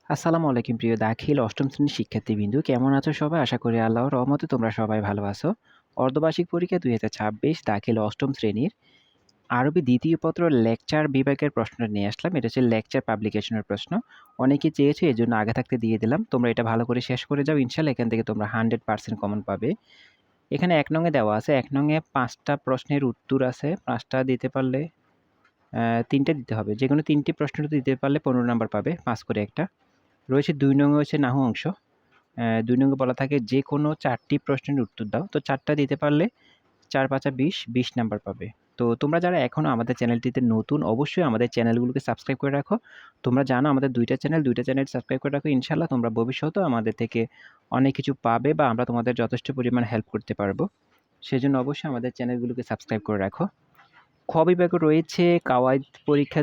আসসালামু আলাইকুম প্রিয় দাখিল অষ্টম শ্রেণীর শিক্ষার্থীবৃন্দু। কেমন আছো সবাই? আশা করি আল্লাহর রহমতে তোমরা সবাই ভালো আছো। অর্ধবার্ষিক পরীক্ষা ২০২৬ দাখিল অষ্টম শ্রেণীর আরবি দ্বিতীয় পত্র লেকচার বিভাগের প্রশ্নটা নিয়ে আসলাম। এটা হচ্ছে লেকচার পাবলিকেশনের প্রশ্ন। অনেকে চেয়েছে এজন্য আগে থাকতে দিয়ে দিলাম। তোমরা এটা ভালো করে শেষ করে যাও। ইনশাআল্লাহ এখান থেকে তোমরা 100% কমন পাবে। এখানে ১ নং এ দেওয়া আছে। ১ নং এ ৫ টা প্রশ্নের উত্তর আছে। ৫ টা দিতে পারলে ৩ টা দিতে হবে। যেকোনো ৩ টি প্রশ্নের উত্তর দিতে পারলে ১৫ নাম্বার পাবে। ৫ করে একটা। রয়েছে ২ নং এ হচ্ছে নাহু অংশ। ২ নং এ বলা থাকে যেকোনো ৪ টি প্রশ্নের উত্তর দাও। তো ৪ টা দিতে পারলে ৪ ৫ ২০, ২০ নাম্বার পাবে। তো তোমরা যারা এখনো আমাদের চ্যানেলটিতে নতুন অবশ্যই আমাদের চ্যানেলগুলোকে সাবস্ক্রাইব করে রাখো। তোমরা জানো আমাদের ২ টা চ্যানেল সাবস্ক্রাইব করে রাখো। ইনশাআল্লাহ তোমরা ভবিষ্যতেও আমাদের থেকে অনেক কিছু পাবে বা আমরা তোমাদের যথেষ্ট পরিমাণ হেল্প করতে পারবো। সেজন্য অবশ্যই আমাদের চ্যানেলগুলোকে সাবস্ক্রাইব করে রাখো। খ বিভাগে রয়েছে কাওয়াইদ পরীক্ষা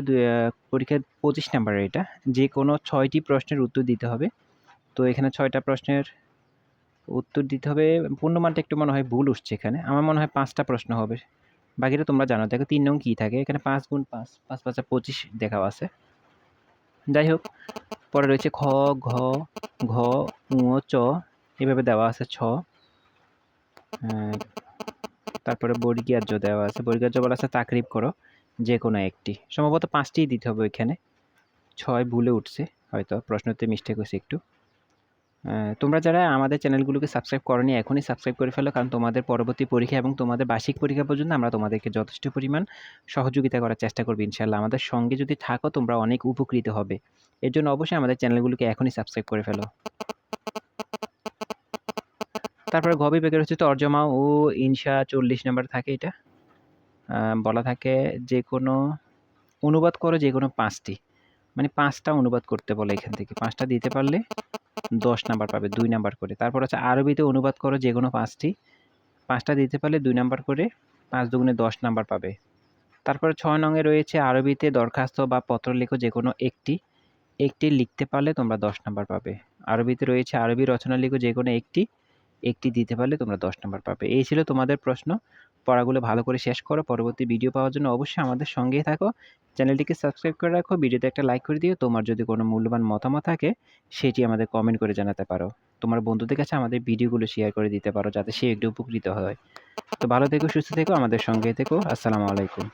২৫ নাম্বারের এটা। যেকোনো ৬ টি প্রশ্নের উত্তর দিতে হবে। তো এখানে ৬ টা প্রশ্নের উত্তর দিতে হবে। পূর্ণমানটা একটু মনে হয় ভুল উঠছে এখানে। আমার মনে হয় ৫ টা প্রশ্ন হবে। বাকিটা তোমরা জানো। দেখো ৩ নং কি থাকে? এখানে ৫ গুণ ৫, ৫ ৫ ২৫ দেখাও আছে। যাই হোক, পরে রয়েছে খ, ঘ, ঘ, ঙ, চ এভাবে দেওয়া আছে ছ। তারপরে বর্গীয় জ দেওয়া আছে। বর্গীয় জ বলা আছে তাকরিব করো যেকোনো একটি। সম্ভবত ৫ টিই দিতে হবে ওইখানে। ৬ ভুলে উঠছে হয়তো প্রশ্নতে মিস্টেক হইছে একটু। তোমরা যারা আমাদের চ্যানেলগুলোকে সাবস্ক্রাইব করোনি এখনই সাবস্ক্রাইব করে ফেলো, কারণ তোমাদের পরবর্তী পরীক্ষা এবং তোমাদের বার্ষিক পরীক্ষা পর্যন্ত আমরা তোমাদেরকে যথেষ্ট পরিমাণ সহযোগিতা করার চেষ্টা করব ইনশাআল্লাহ। আমাদের সঙ্গে যদি থাকো তোমরা অনেক উপকৃত হবে। এর জন্য অবশ্যই আমাদের চ্যানেলগুলোকে এখনই সাবস্ক্রাইব করে ফেলো। তারপরে ঘ বিভাগের হচ্ছে তরজমা ও ইনশা ৪০ নাম্বার থাকে এটা। বলা থাকে যেকোনো অনুবাদ করো যেকোনো ৫ টি। মানে ৫ টা অনুবাদ করতে বলে এখান থেকে। ৫ টা দিতে পারলে ১০ নাম্বার পাবে ২ নাম্বার করে। তারপর হচ্ছে আরবিতে অনুবাদ করো যেকোনো ৫ টি। ৫ টা দিতে পারলে ২ নাম্বার করে ৫ দুগুণে ১০ নাম্বার পাবে। তারপরে ৬ নং এ রয়েছে আরবিতে দরখাস্ত বা পত্র লেখো যেকোনো একটি। একটি লিখতে পারলে তোমরা ১০ নাম্বার পাবে। আরবিতে রয়েছে আরবি রচনা লিখো যেকোনো একটি। একটি দিতে পারলে তোমরা ১০ নাম্বার পাবে। এই ছিল তোমাদের প্রশ্ন। পড়াগুলো ভালো করে শেষ করো। পরবর্তী ভিডিও পাওয়ার জন্য অবশ্যই আমাদের সঙ্গেই থাকো। চ্যানেলটিকে সাবস্ক্রাইব করে রাখো। ভিডিওতে একটা লাইক করে দিও। তোমার যদি কোনো মূল্যবান মতামত থাকে সেটি আমাদের কমেন্ট করে জানাতে পারো। তোমার বন্ধুদের কাছে আমাদের ভিডিওগুলো শেয়ার করে দিতে পারো যাতে সে একটু উপকৃত হয়। তো ভালো থেকো, সুস্থ থেকো, আমাদের সঙ্গেই থেকো। আসসালামু আলাইকুম।